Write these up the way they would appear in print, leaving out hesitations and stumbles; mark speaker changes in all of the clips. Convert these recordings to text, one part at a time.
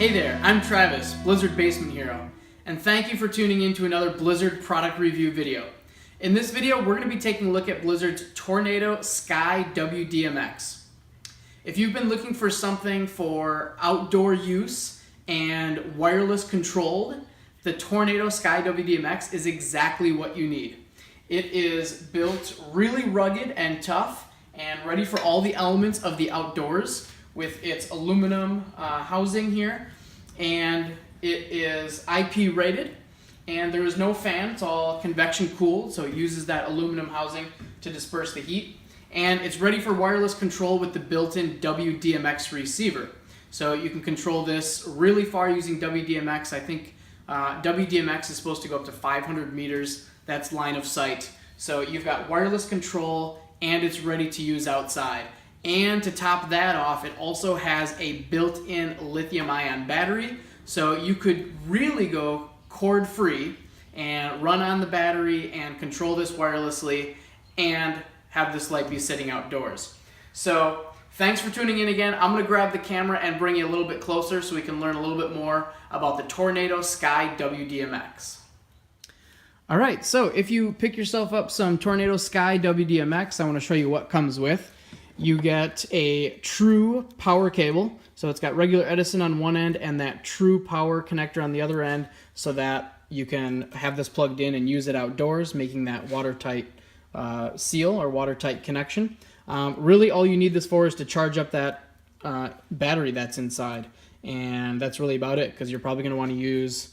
Speaker 1: Hey there, I'm Travis, Blizzard Basement Hero, and thank you for tuning in to another Blizzard product review video. In this video, we're going to be taking a look at Blizzard's TOURnado Sky W-DMX. If you've been looking for something for outdoor use and wireless controlled, the TOURnado Sky W-DMX is exactly what you need. It is built really rugged and tough and ready for all the elements of the outdoors with its aluminum housing here, and it is IP rated, and there is no fan. It's all convection cooled, so it uses that aluminum housing to disperse the heat, and it's ready for wireless control with the built-in W-DMX receiver. So you can control this really far using W-DMX. I think W-DMX is supposed to go up to 500 meters. That's line of sight. So you've got wireless control and it's ready to use outside. And to top that off, it also has a built-in lithium-ion battery, so you could really go cord-free and run on the battery and control this wirelessly and have this light be sitting outdoors. So thanks for tuning in again. I'm going to grab the camera and bring you a little bit closer so we can learn a little bit more about the TOURnado Sky W-DMX. Alright, so if you pick yourself up some TOURnado Sky W-DMX, I want to show you what comes with. You get a true power cable, so it's got regular Edison on one end and that true power connector on the other end, so that you can have this plugged in and use it outdoors, making that watertight seal or watertight connection. Really all you need this for is to charge up that battery that's inside, and that's really about it, because you're probably going to want to use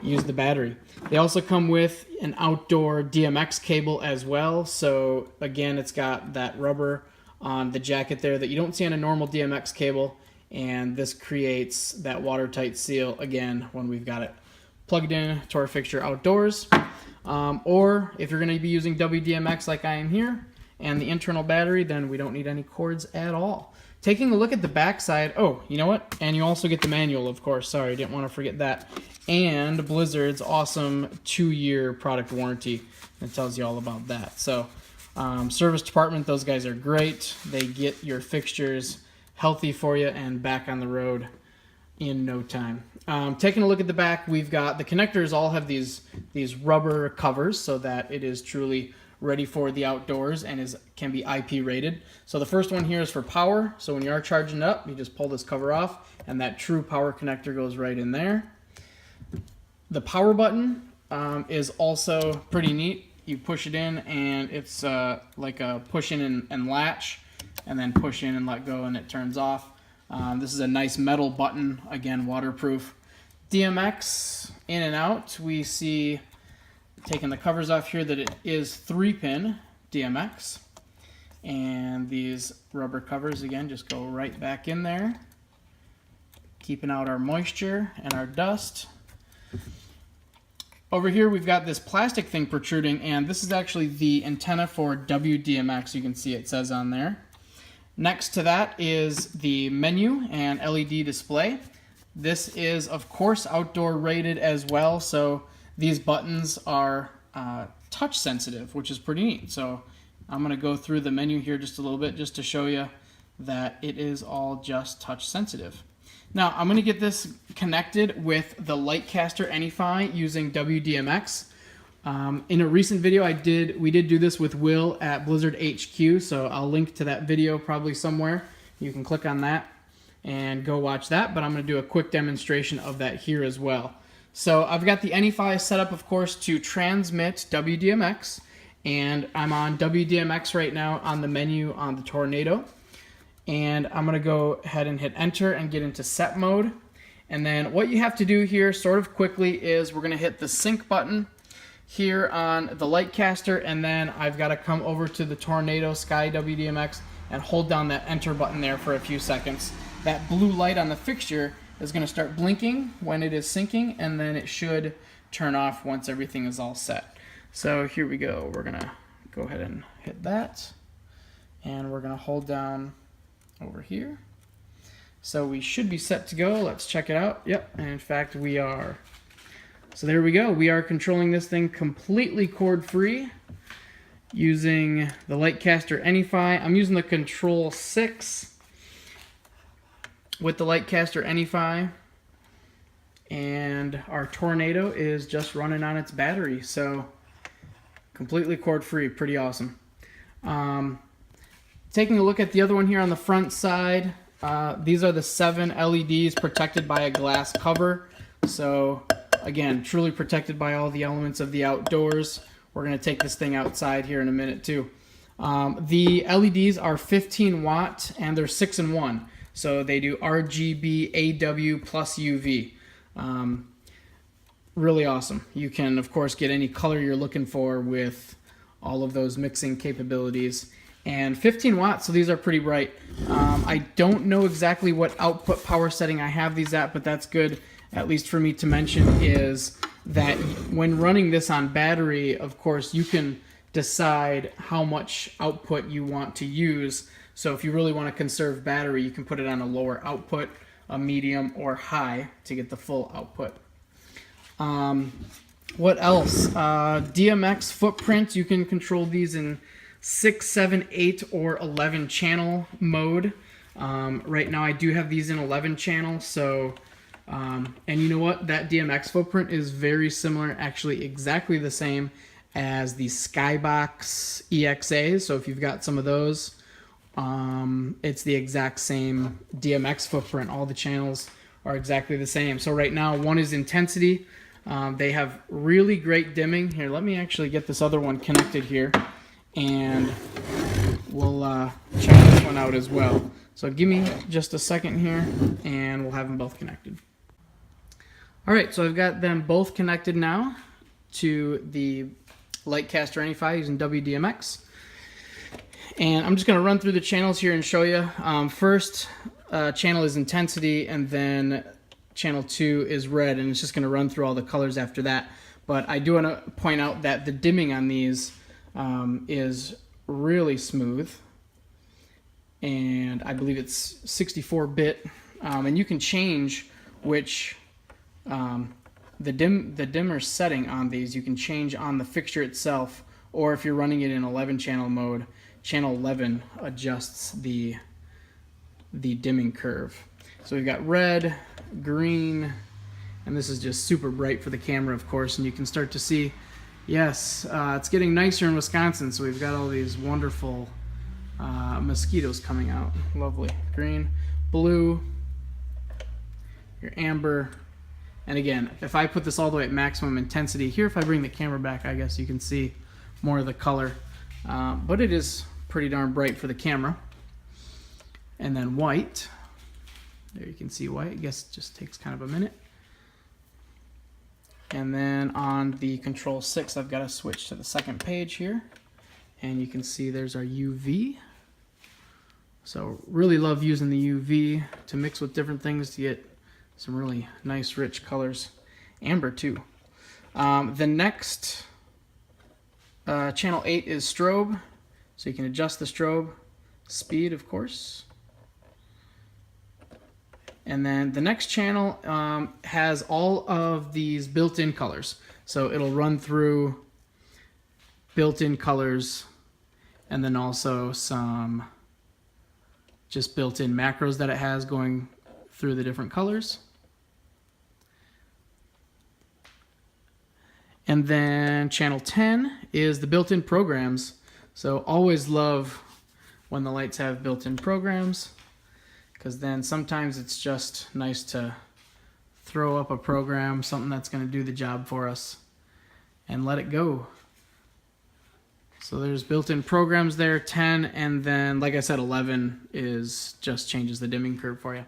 Speaker 1: the battery. They also come with an outdoor DMX cable as well, so again it's got that rubber on the jacket there that you don't see on a normal DMX cable, and this creates that watertight seal again when we've got it plugged in to our fixture outdoors. Or if you're going to be using WDMX like I am here and the internal battery, then we don't need any cords at all. Taking a look at the back side, oh, you know what? And you also get the manual, of course. Sorry, didn't want to forget that. And Blizzard's awesome 2-year product warranty. It tells you all about that. So service department, those guys are great. They get your fixtures healthy for you and back on the road in no time. Taking a look at the back, we've got the connectors all have these rubber covers so that it is truly ready for the outdoors and can be IP rated. So the first one here is for power. So when you are charging it up, you just pull this cover off and that true power connector goes right in there. The power button is also pretty neat. You push it in and it's like a push in and latch, and then push in and let go and it turns off. This is a nice metal button, again waterproof. DMX in and out, we see, taking the covers off here, that it is 3-pin DMX, and these rubber covers again just go right back in there, keeping out our moisture and our dust. Over here we've got this plastic thing protruding, and this is actually the antenna for W-DMX. You can see it says on there. Next to that is the menu and LED display. This is of course outdoor rated as well, so these buttons are touch sensitive, which is pretty neat. So I'm going to go through the menu here just a little bit just to show you that it is all just touch sensitive. Now, I'm going to get this connected with the Lightcaster NFi using W-DMX. In a recent video, we did do this with Will at Blizzard HQ, so I'll link to that video probably somewhere. You can click on that and go watch that, but I'm going to do a quick demonstration of that here as well. So I've got the NFi set up, of course, to transmit W-DMX, and I'm on W-DMX right now on the menu on the TOURnado. And I'm going to go ahead and hit enter and get into set mode. And then what you have to do here sort of quickly is we're going to hit the sync button here on the Lightcaster, and then I've got to come over to the TOURnado Sky W-DMX and hold down that enter button there for a few seconds. That blue light on the fixture is going to start blinking when it is syncing, and then it should turn off once everything is all set. So here we go. We're going to go ahead and hit that, and we're going to hold down over here. So we should be set to go. Let's check it out. Yep, and in fact we are. So there we go. We are controlling this thing completely cord free using the Lightcaster NFi. I'm using the Control 6 with the Lightcaster NFi. and our TOURnado is just running on its battery, so completely cord free. Pretty awesome. Taking a look at the other one here on the front side, these are the 7 LEDs protected by a glass cover. So again, truly protected by all the elements of the outdoors. We're going to take this thing outside here in a minute too. The LEDs are 15 watt and they're 6-in-1. So they do RGBAW+UV. Really awesome. You can of course get any color you're looking for with all of those mixing capabilities. And 15 watts, so these are pretty bright. I don't know exactly what output power setting I have these at, but that's good, at least for me to mention, is that when running this on battery, of course, you can decide how much output you want to use. So if you really want to conserve battery, you can put it on a lower output, a medium, or high to get the full output. What else? Dmx Footprint, you can control these in 6, 7, 8, or 11 channel mode. Right now I do have these in 11 channel, so and you know what, that Dmx Footprint is very similar, actually exactly the same as the Skybox EXAs. So if you've got some of those, it's the exact same Dmx Footprint. All the channels are exactly the same. So right now one is intensity. They have really great dimming. Here, let me actually get this other one connected here, and we'll check this one out as well. So give me just a second here and we'll have them both connected. Alright, so I've got them both connected now to the Lightcaster NE5 using W-DMX. And I'm just going to run through the channels here and show you. First channel is intensity, and then channel 2 is red, and it's just going to run through all the colors after that. But I do want to point out that the dimming on these is really smooth, and I believe it's 64-bit, and you can change which the dimmer setting on these. You can change on the fixture itself, or if you're running it in 11 channel mode, channel 11 adjusts the dimming curve. So we've got red, green, and this is just super bright for the camera, of course, and you can start to see, yes, it's getting nicer in Wisconsin, so we've got all these wonderful mosquitoes coming out. Lovely. Green, blue, your amber, and again, if I put this all the way at maximum intensity, here if I bring the camera back, I guess you can see more of the color, but it is pretty darn bright for the camera. And then white, there you can see white. I guess it just takes kind of a minute. And then on the Control 6, I've got to switch to the second page here, and you can see there's our UV. So really love using the UV to mix with different things to get some really nice rich colors. Amber too. The next channel 8 is strobe, so you can adjust the strobe speed, of course. And then the next channel has all of these built-in colors. So it'll run through built-in colors, and then also some just built-in macros that it has going through the different colors. And then channel 10 is the built-in programs. So always love when the lights have built-in programs, because then sometimes it's just nice to throw up a program, something that's going to do the job for us, and let it go. So there's built-in programs there, 10, and then, like I said, 11 is just changes the dimming curve for you.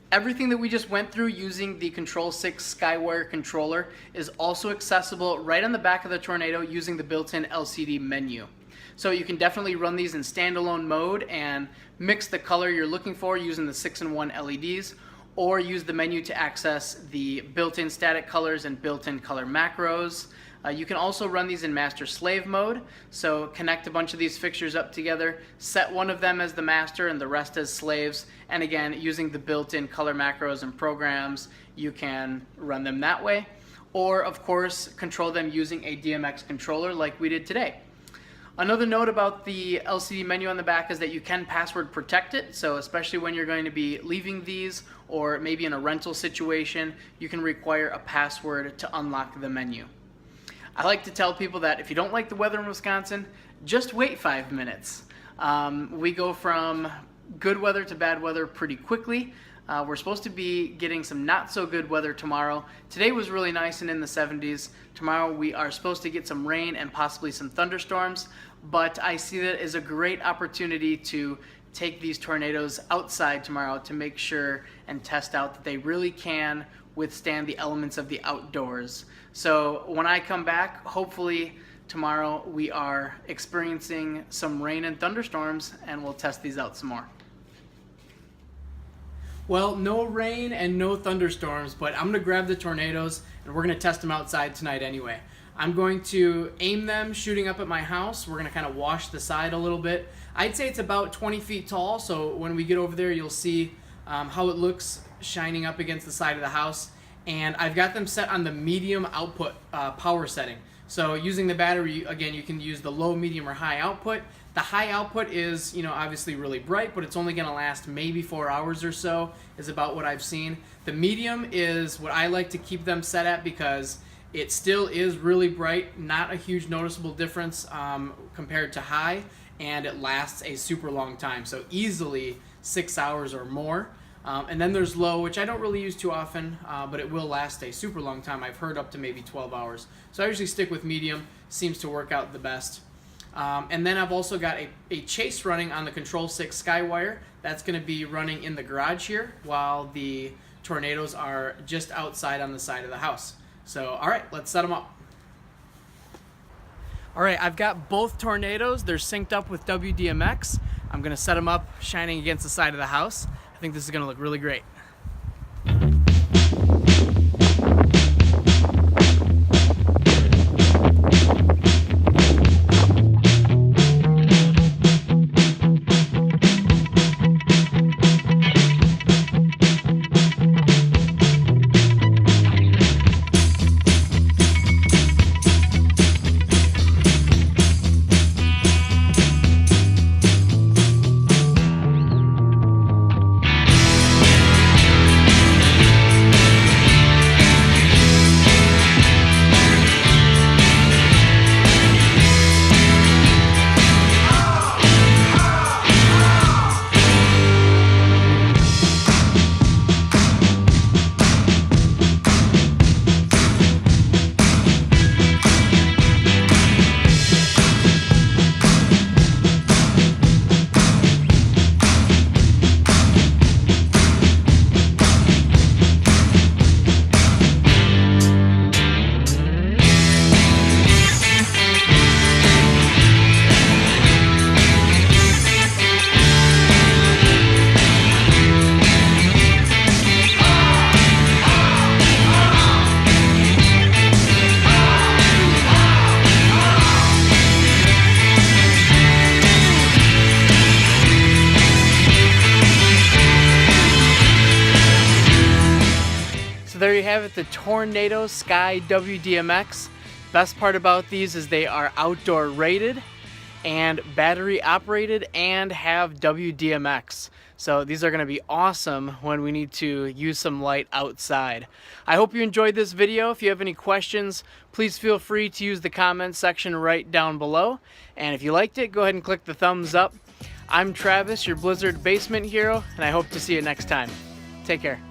Speaker 1: Everything that we just went through using the Control 6 Skywire controller is also accessible right on the back of the TOURnado using the built-in LCD menu. So you can definitely run these in standalone mode and mix the color you're looking for using the 6-in-1 LEDs, or use the menu to access the built-in static colors and built-in color macros. You can also run these in master-slave mode, so connect a bunch of these fixtures up together, set one of them as the master and the rest as slaves, and again, using the built-in color macros and programs, you can run them that way. Or, of course, control them using a DMX controller like we did today. Another note about the LCD menu on the back is that you can password protect it, so especially when you're going to be leaving these or maybe in a rental situation, you can require a password to unlock the menu. I like to tell people that if you don't like the weather in Wisconsin, just wait 5 minutes. We go from good weather to bad weather pretty quickly. We're supposed to be getting some not so good weather tomorrow. Today was really nice and in the 70s. Tomorrow we are supposed to get some rain and possibly some thunderstorms, but I see that as a great opportunity to take these tornadoes outside tomorrow to make sure and test out that they really can withstand the elements of the outdoors. So when I come back, hopefully tomorrow we are experiencing some rain and thunderstorms, and we'll test these out some more. Well, no rain and no thunderstorms, but I'm gonna grab the tornadoes and we're gonna test them outside tonight anyway. I'm going to aim them shooting up at my house. We're gonna kind of wash the side a little bit. I'd say it's about 20 feet tall, so when we get over there, you'll see how it looks shining up against the side of the house. And I've got them set on the medium output power setting. So using the battery, again, you can use the low, medium, or high output. The high output is, obviously really bright, but it's only gonna last maybe 4 hours or so, is about what I've seen. The medium is what I like to keep them set at because it still is really bright, not a huge noticeable difference compared to high, and it lasts a super long time, so easily 6 hours or more. And then there's low, which I don't really use too often, but it will last a super long time. I've heard up to maybe 12 hours. So I usually stick with medium, seems to work out the best. And then I've also got a chase running on the Control 6 Skywire. That's going to be running in the garage here while the tornadoes are just outside on the side of the house. So, all right, let's set them up. All right, I've got both tornadoes. They're synced up with W-DMX. I'm going to set them up shining against the side of the house. I think this is going to look really great. So there you have it, the TOURnado Sky W-DMX. Best part about these is they are outdoor rated and battery operated and have W-DMX. So these are going to be awesome when we need to use some light outside. I hope you enjoyed this video. If you have any questions, please feel free to use the comments section right down below. And if you liked it, go ahead and click the thumbs up. I'm Travis, your Blizzard basement hero, and I hope to see you next time. Take care.